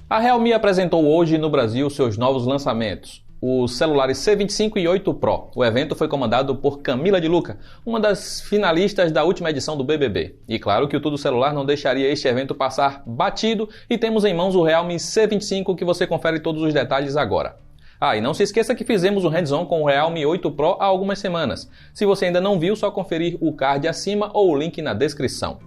A Realme apresentou hoje no Brasil seus novos lançamentos, os celulares C25 e 8 Pro. O evento foi comandado por Camila de Lucca, uma das finalistas da última edição do BBB. E claro que o Tudo Celular não deixaria este evento passar batido e temos em mãos o Realme C25 que você confere todos os detalhes agora. E não se esqueça que fizemos um hands-on com o Realme 8 Pro há algumas semanas. Se você ainda não viu, só conferir o card acima ou o link na descrição.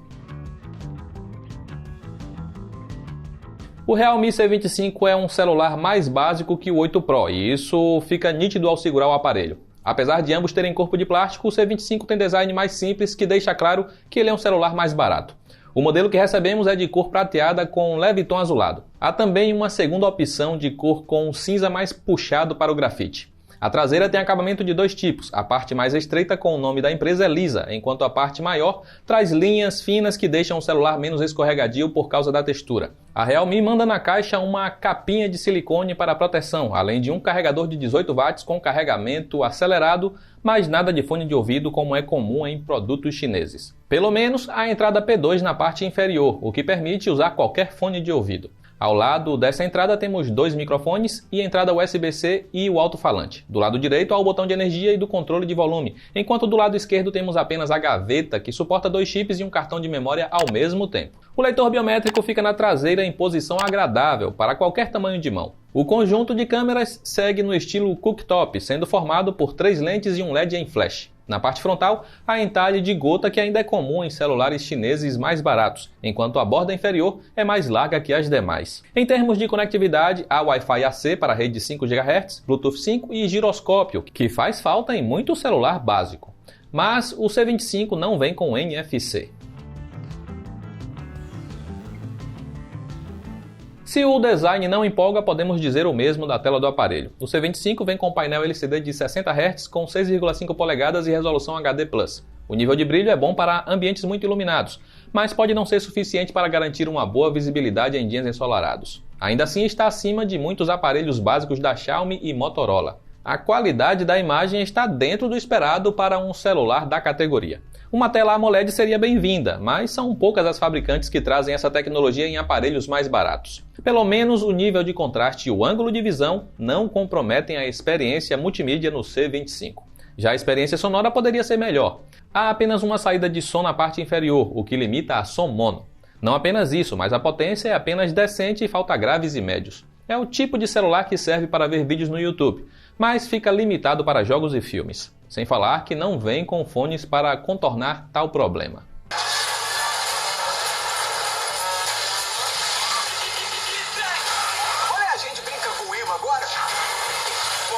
O Realme C25 é um celular mais básico que o 8 Pro e isso fica nítido ao segurar o aparelho. Apesar de ambos terem corpo de plástico, o C25 tem design mais simples que deixa claro que ele é um celular mais barato. O modelo que recebemos é de cor prateada com um leve tom azulado. Há também uma segunda opção de cor com um cinza mais puxado para o grafite. A traseira tem acabamento de dois tipos, a parte mais estreita com o nome da empresa é lisa, enquanto a parte maior traz linhas finas que deixam o celular menos escorregadio por causa da textura. A Realme manda na caixa uma capinha de silicone para proteção, além de um carregador de 18 watts com carregamento acelerado, mas nada de fone de ouvido como é comum em produtos chineses. Pelo menos a entrada P2 na parte inferior, o que permite usar qualquer fone de ouvido. Ao lado dessa entrada temos dois microfones e entrada USB-C e o alto-falante. Do lado direito há o botão de energia e do controle de volume, enquanto do lado esquerdo temos apenas a gaveta que suporta dois chips e um cartão de memória ao mesmo tempo. O leitor biométrico fica na traseira em posição agradável para qualquer tamanho de mão. O conjunto de câmeras segue no estilo cooktop, sendo formado por 3 lentes e um LED em flash. Na parte frontal, há entalhe de gota que ainda é comum em celulares chineses mais baratos, enquanto a borda inferior é mais larga que as demais. Em termos de conectividade, há Wi-Fi AC para rede de 5 GHz, Bluetooth 5 e giroscópio, que faz falta em muito celular básico. Mas o C25 não vem com NFC. Se o design não empolga, podemos dizer o mesmo da tela do aparelho. O C25 vem com painel LCD de 60 Hz com 6,5 polegadas e resolução HD+. O nível de brilho é bom para ambientes muito iluminados, mas pode não ser suficiente para garantir uma boa visibilidade em dias ensolarados. Ainda assim está acima de muitos aparelhos básicos da Xiaomi e Motorola. A qualidade da imagem está dentro do esperado para um celular da categoria. Uma tela AMOLED seria bem-vinda, mas são poucas as fabricantes que trazem essa tecnologia em aparelhos mais baratos. Pelo menos o nível de contraste e o ângulo de visão não comprometem a experiência multimídia no C25. Já a experiência sonora poderia ser melhor. Há apenas uma saída de som na parte inferior, o que limita a som mono. Não apenas isso, mas a potência é apenas decente e falta graves e médios. É o tipo de celular que serve para ver vídeos no YouTube, mas fica limitado para jogos e filmes. Sem falar que não vem com fones para contornar tal problema. Olha, a gente brinca com o Ivo agora.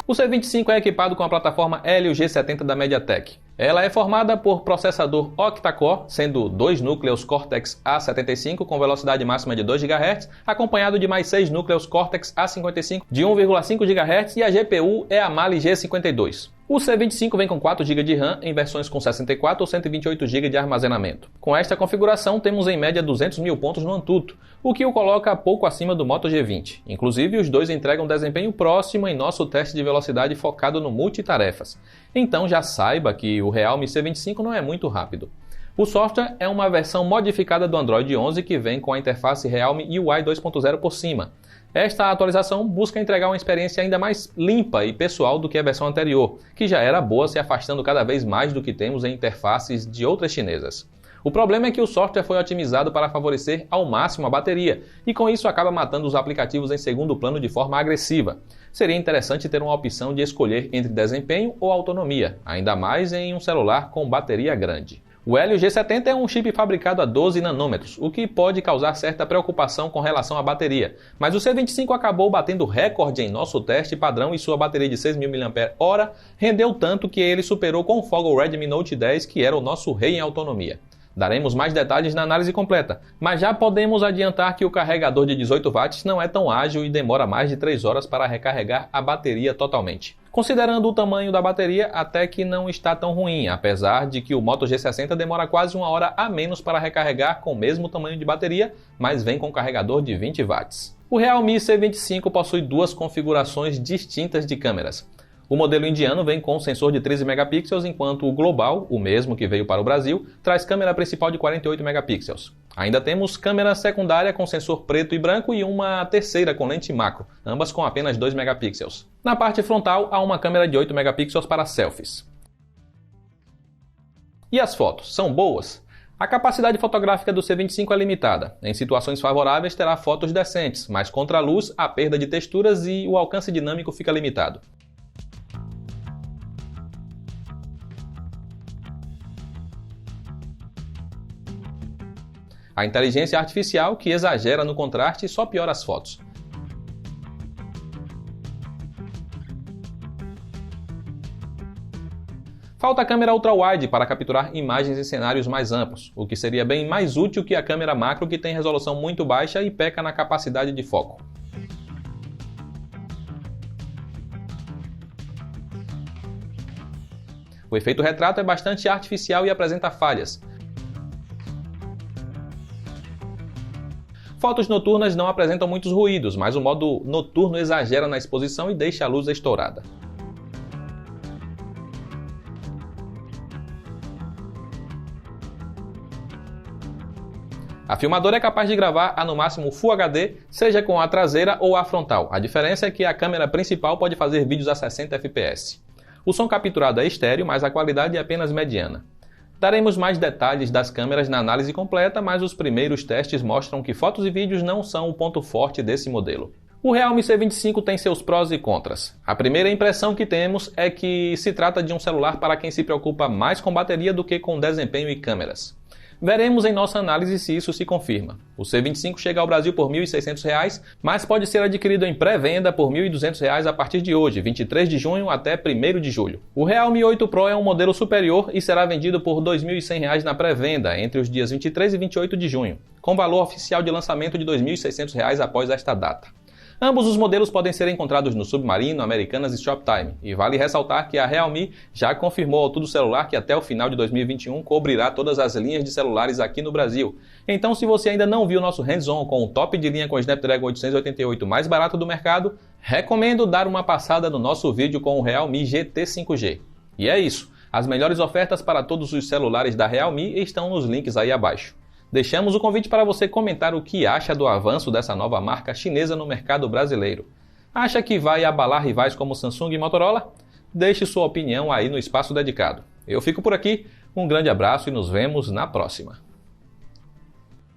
O C25 é equipado com a plataforma Helio G70 da MediaTek. Ela é formada por processador octa-core, sendo 2 núcleos Cortex A75 com velocidade máxima de 2 GHz, acompanhado de mais 6 núcleos Cortex A55 de 1,5 GHz e a GPU é a Mali G52. O C25 vem com 4 GB de RAM em versões com 64 ou 128 GB de armazenamento. Com esta configuração temos em média 200 mil pontos no Antutu, o que o coloca pouco acima do Moto G20. Inclusive, os dois entregam desempenho próximo em nosso teste de velocidade focado no multitarefas. Então já saiba que o Realme C25 não é muito rápido. O software é uma versão modificada do Android 11 que vem com a interface Realme UI 2.0 por cima. Esta atualização busca entregar uma experiência ainda mais limpa e pessoal do que a versão anterior, que já era boa, se afastando cada vez mais do que temos em interfaces de outras chinesas. O problema é que o software foi otimizado para favorecer ao máximo a bateria, e com isso acaba matando os aplicativos em segundo plano de forma agressiva. Seria interessante ter uma opção de escolher entre desempenho ou autonomia, ainda mais em um celular com bateria grande. O Helio G70 é um chip fabricado a 12 nanômetros, o que pode causar certa preocupação com relação à bateria, mas o C25 acabou batendo recorde em nosso teste padrão e sua bateria de 6.000 mAh rendeu tanto que ele superou com folga o Redmi Note 10, que era o nosso rei em autonomia. Daremos mais detalhes na análise completa, mas já podemos adiantar que o carregador de 18 watts não é tão ágil e demora mais de 3 horas para recarregar a bateria totalmente. Considerando o tamanho da bateria, até que não está tão ruim, apesar de que o Moto G60 demora quase 1 hora a menos para recarregar com o mesmo tamanho de bateria, mas vem com carregador de 20 watts. O Realme C25 possui duas configurações distintas de câmeras. O modelo indiano vem com sensor de 13 megapixels, enquanto o global, o mesmo que veio para o Brasil, traz câmera principal de 48 megapixels. Ainda temos câmera secundária com sensor preto e branco e uma terceira com lente macro, ambas com apenas 2 megapixels. Na parte frontal, há uma câmera de 8 megapixels para selfies. E as fotos, são boas? A capacidade fotográfica do C25 é limitada. Em situações favoráveis terá fotos decentes, mas contra a luz, a perda de texturas e o alcance dinâmico fica limitado. A inteligência artificial, que exagera no contraste, só piora as fotos. Falta a câmera ultra-wide para capturar imagens em cenários mais amplos, o que seria bem mais útil que a câmera macro, que tem resolução muito baixa e peca na capacidade de foco. O efeito retrato é bastante artificial e apresenta falhas. Fotos noturnas não apresentam muitos ruídos, mas o modo noturno exagera na exposição e deixa a luz estourada. A filmadora é capaz de gravar a no máximo Full HD, seja com a traseira ou a frontal. A diferença é que a câmera principal pode fazer vídeos a 60 fps. O som capturado é estéreo, mas a qualidade é apenas mediana. Daremos mais detalhes das câmeras na análise completa, mas os primeiros testes mostram que fotos e vídeos não são o ponto forte desse modelo. O Realme C25 tem seus prós e contras. A primeira impressão que temos é que se trata de um celular para quem se preocupa mais com bateria do que com desempenho e câmeras. Veremos em nossa análise se isso se confirma. O C25 chega ao Brasil por R$ 1.600, mas pode ser adquirido em pré-venda por R$ 1.200 a partir de hoje, 23 de junho até 1º de julho. O Realme 8 Pro é um modelo superior e será vendido por R$ 2.100 na pré-venda entre os dias 23 e 28 de junho, com valor oficial de lançamento de R$ 2.600 após esta data. Ambos os modelos podem ser encontrados no Submarino, Americanas e Shoptime. E vale ressaltar que a Realme já confirmou ao Tudo Celular que até o final de 2021 cobrirá todas as linhas de celulares aqui no Brasil. Então, se você ainda não viu nosso hands-on com o top de linha com o Snapdragon 888 mais barato do mercado, recomendo dar uma passada no nosso vídeo com o Realme GT 5G. E é isso. As melhores ofertas para todos os celulares da Realme estão nos links aí abaixo. Deixamos o convite para você comentar o que acha do avanço dessa nova marca chinesa no mercado brasileiro. Acha que vai abalar rivais como Samsung e Motorola? Deixe sua opinião aí no espaço dedicado. Eu fico por aqui, um grande abraço e nos vemos na próxima.